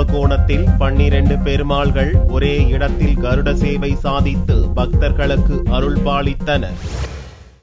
கும்பகோணத்தில் 12 பெருமாள்கள் ஒரே இடத்தில் கருட சேவை சாதித்து பக்தர்களுக்கு அருள்பாலித்தனர்.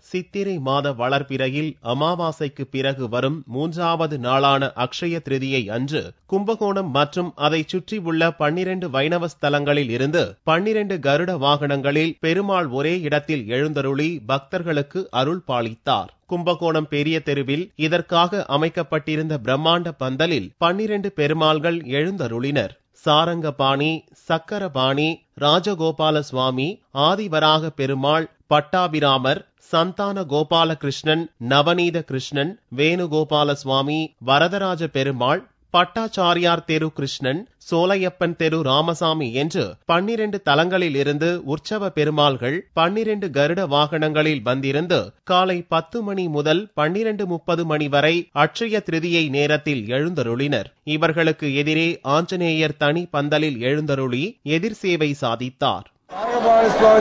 சித்திரை மாத வளர்பிறையில் அமாவாசைக்கு பிறகு வரும் 3வது நாளான அக்ஷய திருதியை அன்று கும்பகோணம் மற்றும் அதை சுற்றி உள்ள 12 வைணவ ஸ்தலங்களில் இருந்து 12 கருட வாகனங்களில் பெருமாள் ஒரே இடத்தில் எழுந்தருளி பக்தர்களுக்கு அருள் பாலித்தார். கும்பகோணம் பெரிய தெருவில் இதற்காக அமைக்கப்பட்டிருந்த பிரம்மாண்ட பந்தலில் 12 பெருமாள்கள் எழுந்தருளினர். சாரங்கபாணி, சக்கரபாணி, ராஜகோபால சுவாமி, ஆதிவராக பெருமாள், பட்டாபிராமர், சந்தான கோபாலகிருஷ்ணன், நவநீத கிருஷ்ணன், வேணுகோபால சுவாமி, வரதராஜ பெருமாள், பட்டாச்சாரியார் தெரு கிருஷ்ணன், சோலையப்பன் தெரு ராமசாமி என்று 12 தலங்களில் இருந்து உற்சவ பெருமாள்கள் 12 கருட வாகனங்களில் வந்திருந்து காலை 10 மணி முதல் 12:30 மணி வரை அட்சய திருதியை நேரத்தில் எழுந்தருளினர். இவர்களுக்கு எதிரே ஆஞ்சநேயர் தனி பந்தலில் எழுந்தருளி எதிர் சேவை சாதித்தார்.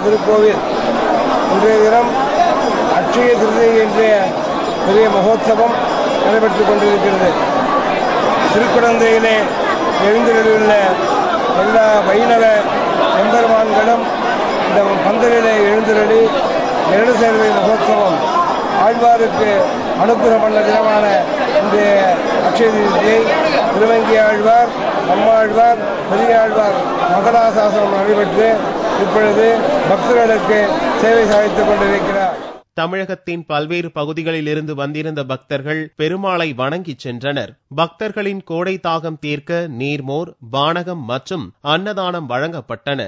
திருக்கோவில் இன்றைய தினம் அட்சய திருதியை என்ற பெரிய மகோத்சவம் நடைபெற்றுக் கொண்டிருக்கிறது. திருக்குழந்தையிலே எழுந்தருளியுள்ள எல்லா வைணவ எம்பெருமான்களும் இந்த பந்தலிலே எழுந்தருளி கருட சேவை மகோத்சவம் ஆழ்வாருக்கு அனுகிரகம் பண்ண தினமான இந்த அட்சய திருதியை திருவங்கி ஆழ்வார், நம்மாழ்வார், பெரியாழ்வார் மங்களாசாசனம் நடைபெற்று இப்பொழுது பக்தர்களுக்கு சேவை சாதித்துக் கொண்டிருக்கிறார். தமிழகத்தின் பல்வேறு பகுதிகளில் இருந்து வந்திருந்த பக்தர்கள் பெருமாளை வணங்கி சென்றனர். பக்தர்களின் கோடை தாகம் தீர்க்க நீர்மோர், பானகம் மற்றும் அன்னதானம் வழங்கப்பட்டன.